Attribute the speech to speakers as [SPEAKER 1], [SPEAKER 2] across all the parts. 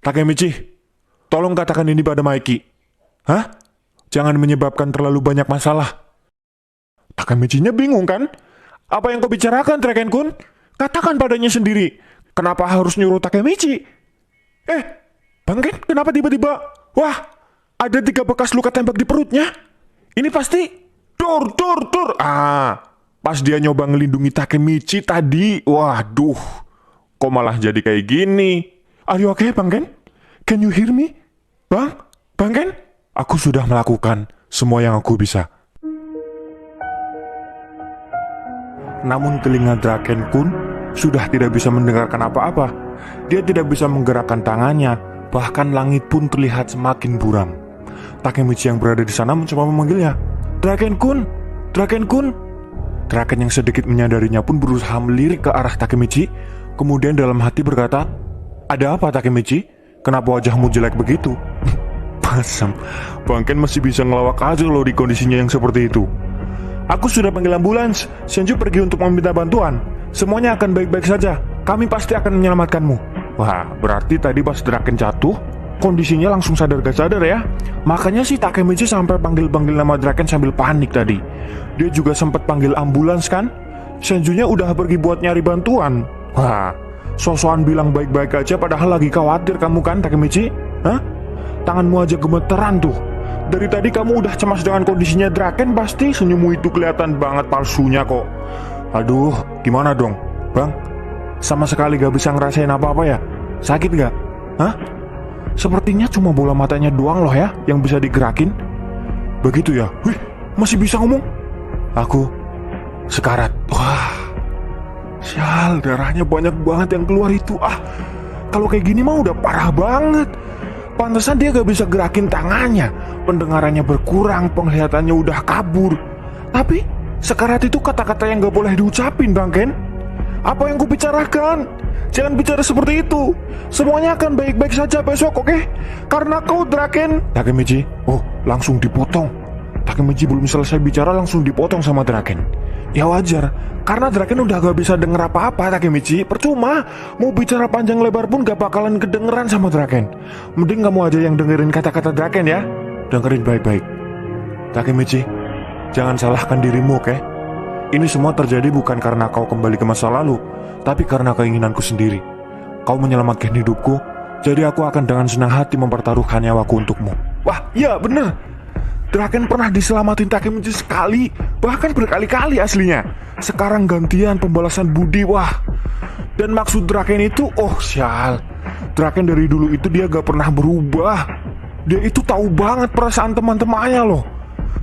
[SPEAKER 1] Takemichi, tolong katakan ini pada Maiki. Hah? Jangan menyebabkan terlalu banyak masalah. Takemichi-nya bingung kan? Apa yang kau bicarakan, Draken-kun? Katakan padanya sendiri. Kenapa harus nyuruh Takemichi? Bang Ken, kenapa tiba-tiba? Wah, ada 3 bekas luka tembak di perutnya. Ini pasti Dur. Pas dia nyoba ngelindungi Takemichi tadi. Waduh, kok malah jadi kayak gini? Are you okay, Bang Ken? Can you hear me? Bang Ken? Aku sudah melakukan semua yang aku bisa. Namun telinga Draken-kun sudah tidak bisa mendengarkan apa-apa. Dia tidak bisa menggerakkan tangannya. Bahkan langit pun terlihat semakin buram. Takemichi yang berada di sana mencoba memanggilnya. Draken-kun, Draken-kun. Draken yang sedikit menyadarinya pun berusaha melirik ke arah Takemichi. Kemudian dalam hati berkata, "Ada apa, Takemichi? Kenapa wajahmu jelek begitu?" Pasam, Bang Ken masih bisa ngelawak aja loh di kondisinya yang seperti itu. "Aku sudah panggil ambulans. Senju pergi untuk meminta bantuan. Semuanya akan baik-baik saja. Kami pasti akan menyelamatkanmu." Wah, berarti tadi pas Draken jatuh, kondisinya langsung sadar gak sadar ya. Makanya si Takemichi sampai panggil-panggil nama Draken sambil panik tadi. Dia juga sempat panggil ambulans kan. Senjunya udah pergi buat nyari bantuan. Wah, sosokan bilang baik-baik aja padahal lagi khawatir kamu kan, Takemichi? Hah? Tanganmu aja gemeteran tuh. Dari tadi kamu udah cemas dengan kondisinya Draken, pasti senyummu itu kelihatan banget palsunya kok. Aduh, gimana dong, Bang? Sama sekali gak bisa ngerasain apa-apa ya? Sakit gak? Hah? Sepertinya cuma bola matanya doang loh ya yang bisa digerakin. Begitu ya? Wih, masih bisa ngomong? Aku sekarat. Wah, sial, darahnya banyak banget yang keluar itu. Kalau kayak gini mah udah parah banget. Pantesan dia gak bisa gerakin tangannya. Pendengarannya berkurang, penglihatannya udah kabur. Tapi sekarat itu kata-kata yang gak boleh diucapin, Bang Ken. Apa yang kubicarakan? Jangan bicara seperti itu. Semuanya akan baik-baik saja besok, oke? Karena kau Draken. Takemichi, langsung dipotong. Takemichi belum selesai bicara langsung dipotong sama Draken. Ya wajar, karena Draken udah gak bisa denger apa-apa, Takemichi. Percuma, mau bicara panjang lebar pun gak bakalan kedengeran sama Draken. Mending kamu aja yang dengerin kata-kata Draken ya. Dengerin baik-baik. Takemichi, jangan salahkan dirimu, oke? Ini semua terjadi bukan karena kau kembali ke masa lalu, tapi karena keinginanku sendiri. Kau menyelamatkan hidupku, jadi aku akan dengan senang hati mempertaruhkan nyawaku untukmu. Wah, iya bener. Draken pernah diselamatin Takemichi sekali, bahkan berkali-kali aslinya. Sekarang gantian pembalasan budi, wah. Dan maksud Draken itu, sial. Draken dari dulu itu dia gak pernah berubah. Dia itu tahu banget perasaan teman-temannya loh.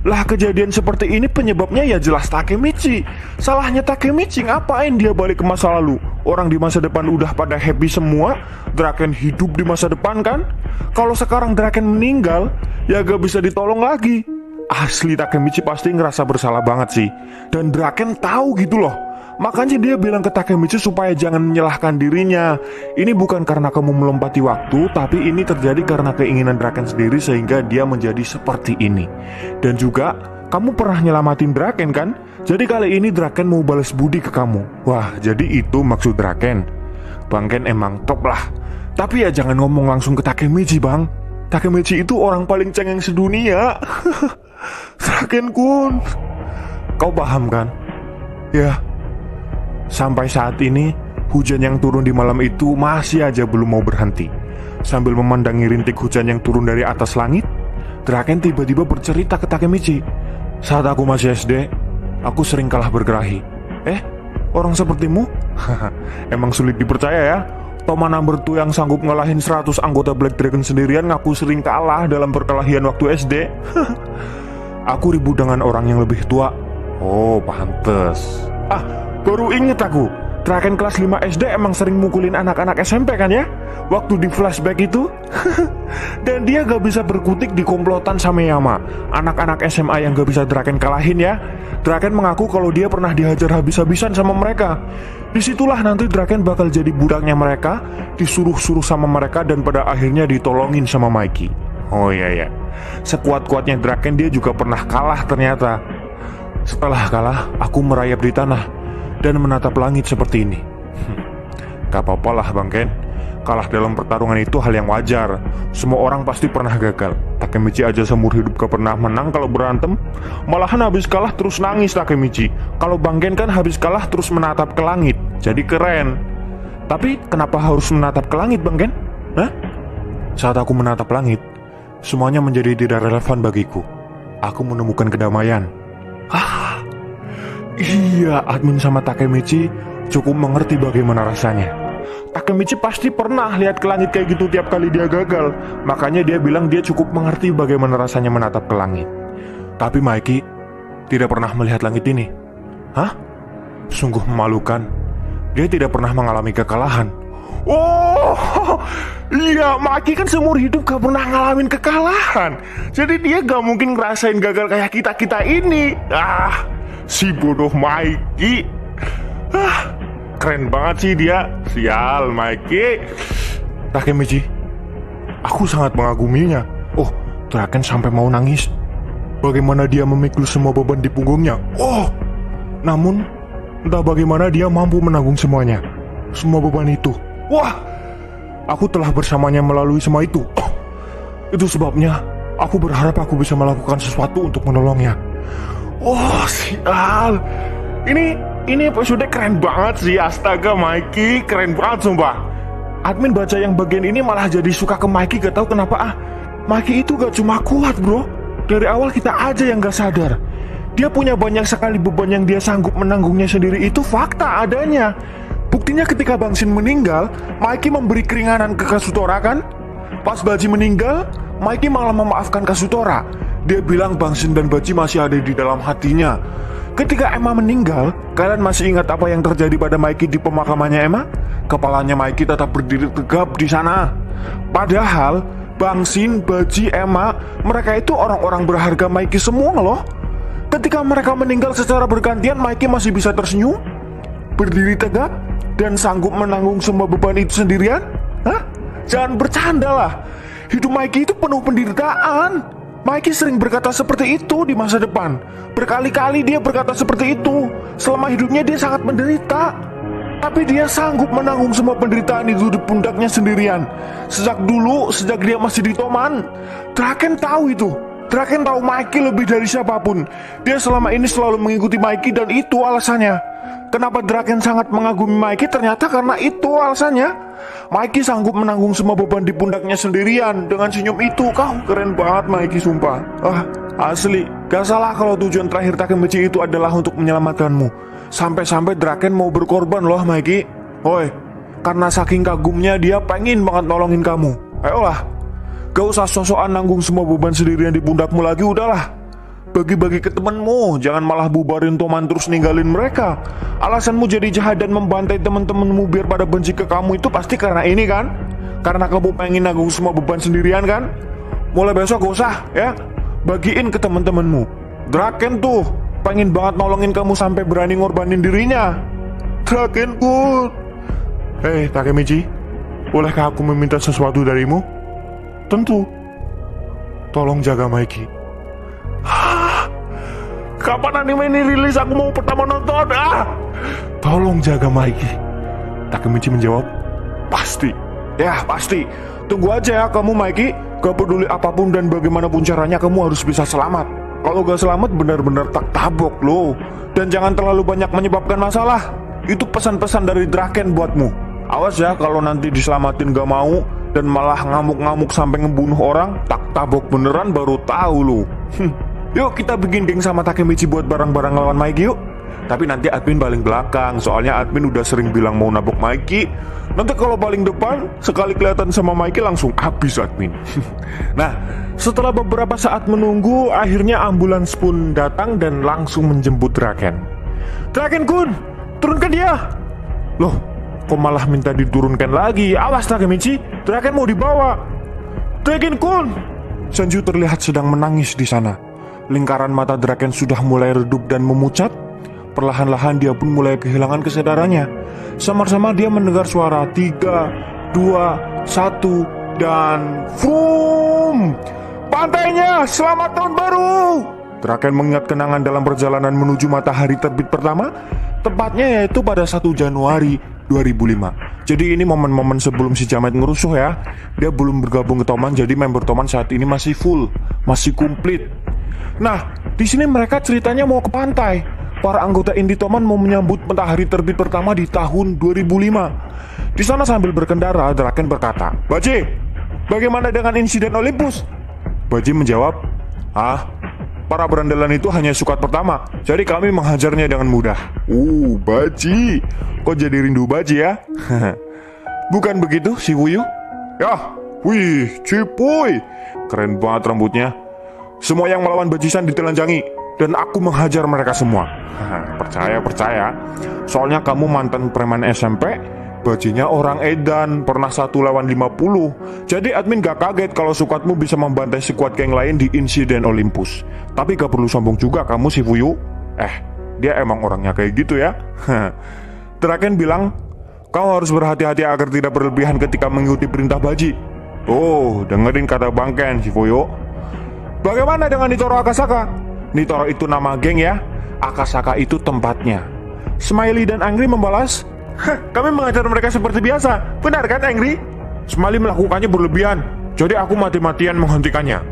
[SPEAKER 1] Lah kejadian seperti ini penyebabnya ya jelas Takemichi. Salahnya Takemichi, ngapain dia balik ke masa lalu? Orang di masa depan udah pada happy semua. Draken hidup di masa depan kan. Kalau sekarang Draken meninggal, ya gak bisa ditolong lagi. Asli Takemichi pasti ngerasa bersalah banget sih. Dan Draken tahu gitu loh. Makanya dia bilang ke Takemichi supaya jangan menyalahkan dirinya. Ini bukan karena kamu melompati waktu, tapi ini terjadi karena keinginan Draken sendiri sehingga dia menjadi seperti ini. Dan juga kamu pernah nyelamatin Draken kan? Jadi kali ini Draken mau balas budi ke kamu. Wah, jadi itu maksud Draken. Bang Ken emang top lah. Tapi ya jangan ngomong langsung ke Takemichi, Bang. Takemichi itu orang paling cengeng sedunia. Draken-kun, kau paham kan? Ya. Sampai saat ini, hujan yang turun di malam itu masih aja belum mau berhenti. Sambil memandangi rintik hujan yang turun dari atas langit, Draken tiba-tiba bercerita ke Takemichi. Saat aku masih SD, aku sering kalah berkelahi. Orang sepertimu? Emang sulit dipercaya ya. Toma number 2 yang sanggup ngalahin 100 anggota Black Dragon sendirian ngaku sering kalah dalam perkelahian waktu SD. Aku ribut dengan orang yang lebih tua. Oh, pantes. Baru inget aku, Draken kelas 5 SD emang sering mukulin anak-anak SMP kan ya? Waktu di flashback itu. Dan dia gak bisa berkutik di komplotan sama Yama, anak-anak SMA yang gak bisa Draken kalahin ya. Draken mengaku kalau dia pernah dihajar habis-habisan sama mereka. Disitulah nanti Draken bakal jadi budaknya mereka, disuruh-suruh sama mereka dan pada akhirnya ditolongin sama Mikey. Oh iya, sekuat-kuatnya Draken dia juga pernah kalah ternyata. Setelah kalah, aku merayap di tanah dan menatap langit seperti ini. Gak apa-apa lah Bang Ken. Kalah dalam pertarungan itu hal yang wajar. Semua orang pasti pernah gagal. Takemichi aja seumur hidup gak pernah menang kalau berantem. Malahan habis kalah terus nangis Takemichi. Kalau Bang Gen kan habis kalah terus menatap ke langit. Jadi keren. Tapi kenapa harus menatap ke langit Bang Gen? Hah? Saat aku menatap langit, semuanya menjadi tidak relevan bagiku. Aku menemukan kedamaian. Iya, admin sama Takemichi cukup mengerti bagaimana rasanya. Takemichi pasti pernah lihat ke langit kayak gitu tiap kali dia gagal. Makanya dia bilang dia cukup mengerti bagaimana rasanya menatap ke langit. Tapi Mikey tidak pernah melihat langit ini. Hah? Sungguh memalukan. Dia tidak pernah mengalami kekalahan. Oh, iya, Mikey kan seumur hidup gak pernah ngalamin kekalahan. Jadi dia gak mungkin ngerasain gagal kayak kita-kita ini. Si bodoh Mikey. Keren banget sih dia. Sial Mikey. Takemichi, aku sangat mengaguminya. Oh, Draken sampai mau nangis. Bagaimana dia memikul semua beban di punggungnya. Namun entah bagaimana dia mampu menanggung semuanya. Semua beban itu. Wah, aku telah bersamanya melalui semua itu. Itu sebabnya aku berharap aku bisa melakukan sesuatu untuk menolongnya. Sial. Ini episode keren banget sih. Astaga Mikey, keren banget sumpah. Admin baca yang bagian ini malah jadi suka ke Mikey, gak tahu kenapa. Mikey itu gak cuma kuat bro. Dari awal kita aja yang gak sadar. Dia punya banyak sekali beban yang dia sanggup menanggungnya sendiri. Itu fakta adanya. Buktinya ketika Bang Shin meninggal, Mikey memberi keringanan ke Kasutora kan. Pas Baji meninggal, Mikey malah memaafkan Kasutora. Dia bilang Bang Shin dan Baji masih ada di dalam hatinya. Ketika Emma meninggal, kalian masih ingat apa yang terjadi pada Mikey di pemakamannya Emma? Kepalanya Mikey tetap berdiri tegap di sana. Padahal Bang Shin, Baji, Emma, mereka itu orang-orang berharga Mikey semua loh. Ketika mereka meninggal secara bergantian, Mikey masih bisa tersenyum, berdiri tegak, dan sanggup menanggung semua beban itu sendirian? Jangan bercanda lah. Hidup Mikey itu penuh penderitaan. Mikey sering berkata seperti itu di masa depan. Berkali-kali dia berkata seperti itu. Selama hidupnya dia sangat menderita. Tapi dia sanggup menanggung semua penderitaan itu di pundaknya sendirian. Sejak dulu, sejak dia masih di Toman, Draken tahu itu. Draken tahu Mikey lebih dari siapapun. Dia selama ini selalu mengikuti Mikey dan itu alasannya. Kenapa Draken sangat mengagumi Mikey? Ternyata karena itu alasannya. Mikey sanggup menanggung semua beban di pundaknya sendirian. Dengan senyum itu, kau keren banget Mikey sumpah. Asli, gak salah kalau tujuan terakhir Takemichi itu adalah untuk menyelamatkanmu. Sampai-sampai Draken mau berkorban loh Mikey. Karena saking kagumnya dia pengen banget nolongin kamu. Ayolah, gak usah sosokan nanggung semua beban sendirian di pundakmu lagi, udahlah. Bagi-bagi ke temenmu, jangan malah bubarin Toman terus ninggalin mereka. Alasanmu jadi jahat dan membantai temen-temenmu biar pada benci ke kamu itu pasti karena ini kan? Karena kamu pengen nanggung semua beban sendirian kan? Mulai besok gak usah ya, bagiin ke temen-temenmu. Draken tuh pengen banget nolongin kamu sampai berani ngorbanin dirinya. Draken good. Takemichi, bolehkah aku meminta sesuatu darimu? Tentu. Tolong jaga Mikey. Kapan anime ini rilis? Aku mau pertama nonton. Tolong jaga Mikey. Takemichi menjawab, pasti. Ya pasti. Tunggu aja ya kamu Mikey. Gak peduli apapun dan bagaimanapun caranya kamu harus bisa selamat. Kalau gak selamat benar-benar tak tabok loh. Dan jangan terlalu banyak menyebabkan masalah. Itu pesan-pesan dari Draken buatmu. Awas ya kalau nanti diselamatin gak mau dan malah ngamuk-ngamuk sampai ngebunuh orang, tak tabok beneran baru tahu lo. Yuk kita bikin geng sama Takemichi buat bareng-bareng lawan Mikey yuk. Tapi nanti admin paling belakang, soalnya admin udah sering bilang mau nabok Mikey. Nanti kalau paling depan, sekali kelihatan sama Mikey langsung habis admin. Nah, setelah beberapa saat menunggu, akhirnya ambulans pun datang dan langsung menjemput Draken. Draken-kun, turunkan dia. Loh, kok malah minta diturunkan lagi? Awas Takemichi, Draken mau dibawa. Draken-kun. Sanju terlihat sedang menangis di sana. Lingkaran mata Draken sudah mulai redup dan memucat. Perlahan-lahan dia pun mulai kehilangan kesadarannya. Samar-samar dia mendengar suara 3, 2, 1 dan vroom! Pantainya, selamat tahun baru! Draken mengingat kenangan dalam perjalanan menuju matahari terbit pertama, tepatnya yaitu pada 1 Januari 2005. Jadi ini momen-momen sebelum si Jamet ngerusuh ya. Dia belum bergabung ke Toman, jadi member Toman saat ini masih full, masih komplit. Nah, di sini mereka ceritanya mau ke pantai. Para anggota inti Toman mau menyambut matahari terbit pertama di tahun 2005. Di sana sambil berkendara, Draken berkata, "Baji, bagaimana dengan insiden Olympus?" Baji menjawab, para berandalan itu hanya sukat pertama, jadi kami menghajarnya dengan mudah." Baji, kok jadi rindu Baji ya? Bukan begitu, si Wuyu? Ya, wih, cipuy, keren banget rambutnya. Semua yang melawan Bajisan ditelanjangi, dan aku menghajar mereka semua. Percaya, soalnya kamu mantan preman SMP, Bajinya orang edan, pernah 1 lawan 50. Jadi admin gak kaget kalau sukatmu bisa membantai sekuat geng lain di insiden Olympus. Tapi gak perlu sombong juga kamu si Fuyu. Dia emang orangnya kayak gitu ya. Draken bilang, "Kau harus berhati-hati agar tidak berlebihan ketika mengikuti perintah Baji." Dengerin kata Bangken si Fuyu. Bagaimana dengan Nitoro Akasaka? Nitoro itu nama geng ya, Akasaka itu tempatnya. Smiley dan Angry membalas, "Kami mengajar mereka seperti biasa. Benar kan, Angry?" Smiley melakukannya berlebihan, jadi aku mati-matian menghentikannya.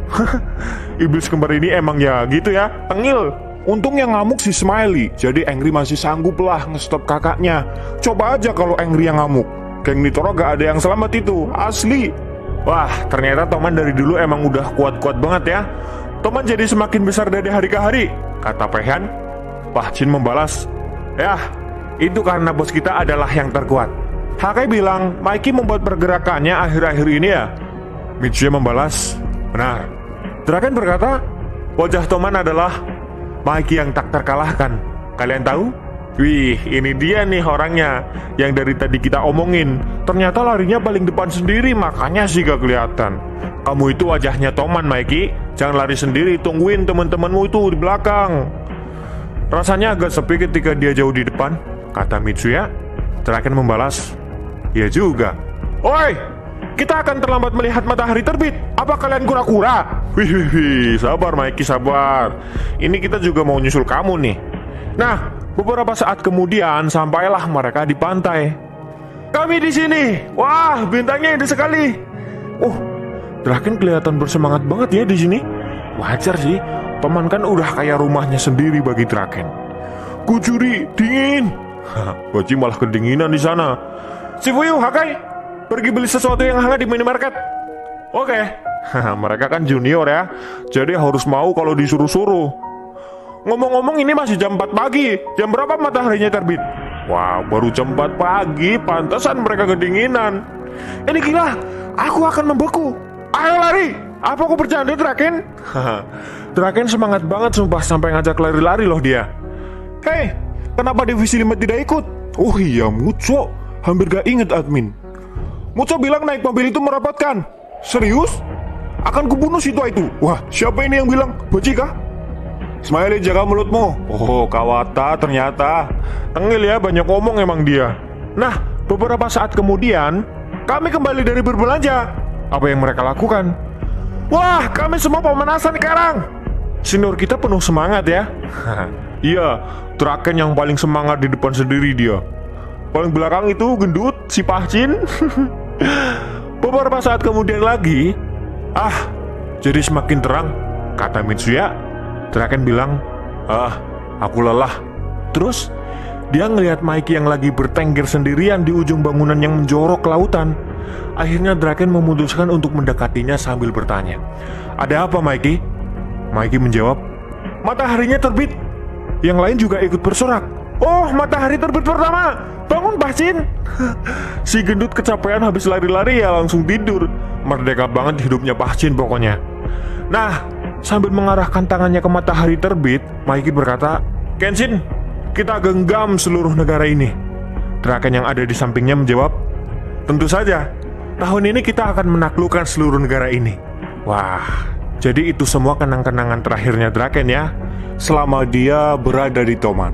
[SPEAKER 1] Iblis kembar ini emang ya gitu ya, tengil. Untung yang ngamuk si Smiley, jadi Angry masih sanggup lah ngestop kakaknya. Coba aja kalau Angry yang ngamuk, geng Nitoro gak ada yang selamat itu, asli. Wah, ternyata Toman dari dulu emang udah kuat-kuat banget ya. Toman jadi semakin besar dari hari ke hari, kata Pehan. Pahcin membalas, "Ya, itu karena bos kita adalah yang terkuat." Hakai bilang, "Mikey membuat pergerakannya akhir-akhir ini ya?" Mitsuya membalas, "Benar." Draken berkata, "Wajah Toman adalah Mikey yang tak terkalahkan. Kalian tahu? Wih, ini dia nih orangnya yang dari tadi kita omongin. Ternyata larinya paling depan sendiri, makanya sih gak kelihatan. Kamu itu wajahnya Toman, Mikey. Jangan lari sendiri, tungguin teman-temanmu itu di belakang." Rasanya agak sepi ketika dia jauh di depan, kata Mitsuya. Draken membalas, "Ya juga. Oi, kita akan terlambat melihat matahari terbit. Apa kalian kura-kura?" Wih, sabar Mikey, sabar. Ini kita juga mau nyusul kamu nih. Nah, beberapa saat kemudian sampailah mereka di pantai. "Kami di sini. Wah, bintangnya indah sekali." Draken kelihatan bersemangat banget ya di sini. Wajar sih, Toman kan udah kayak rumahnya sendiri bagi Draken. "Kucuri, dingin." Baji malah kedinginan di sana. "Si Fuyu, Hakai, pergi beli sesuatu yang hangat di minimarket." Oke. Mereka kan junior ya, jadi harus mau kalau disuruh-suruh. Ngomong-ngomong ini masih jam 4 pagi. Jam berapa mataharinya terbit? Wah, baru jam 4 pagi, pantasan mereka kedinginan. Ini gila, aku akan membeku. Ayo lari. Apa aku bercanda, Draken? Draken semangat banget sumpah, sampai ngajak lari-lari loh dia. Hei, kenapa divisi 5 tidak ikut? Oh iya, Muco. Hampir gak inget admin. Muco bilang naik mobil itu merepotkan. Serius? Akan kubunuh si tua itu. Wah, siapa ini yang bilang? Baji kah? Smiley, jaga mulutmu. Kawata ternyata. Tengil ya, banyak ngomong emang dia. Nah, beberapa saat kemudian kami kembali dari berbelanja. Apa yang mereka lakukan? Wah, kami semua pemanasan sekarang. Senior kita penuh semangat ya. Iya, Draken yang paling semangat di depan sendiri dia. Paling belakang itu gendut, si Pahcin. Beberapa saat kemudian lagi, jadi semakin terang, kata Mitsuya. Draken bilang, aku lelah. Terus dia ngelihat Mikey yang lagi bertengger sendirian di ujung bangunan yang menjorok ke lautan. Akhirnya Draken memutuskan untuk mendekatinya sambil bertanya, "Ada apa, Mikey?" Mikey menjawab, "Mataharinya terbit." Yang lain juga ikut bersorak. "Oh, matahari terbit pertama. Bangun, Pahcin." Si gendut kecapean habis lari-lari ya langsung tidur. Merdeka banget hidupnya Pahcin pokoknya. Nah, sambil mengarahkan tangannya ke matahari terbit, Mikey berkata, "Kenshin, kita genggam seluruh negara ini." Draken yang ada di sampingnya menjawab, "Tentu saja. Tahun ini kita akan menaklukkan seluruh negara ini." Wah, jadi itu semua kenang-kenangan terakhirnya Draken ya, selama dia berada di Toman.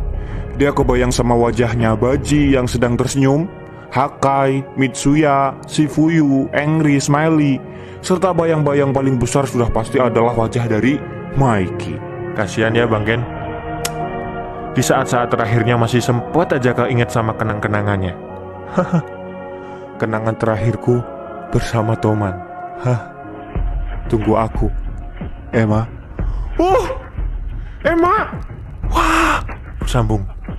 [SPEAKER 1] Dia kebayang sama wajahnya Baji yang sedang tersenyum, Hakai, Mitsuya, Shifuyu, Angry, Smiley, serta bayang-bayang paling besar sudah pasti adalah wajah dari Mikey. Kasihan ya Bang Ken. Di saat-saat terakhirnya masih sempat aja keinget sama kenang-kenangannya. kenangan terakhirku bersama Toman. Tunggu aku, Emma. Emma. Wah, bersambung.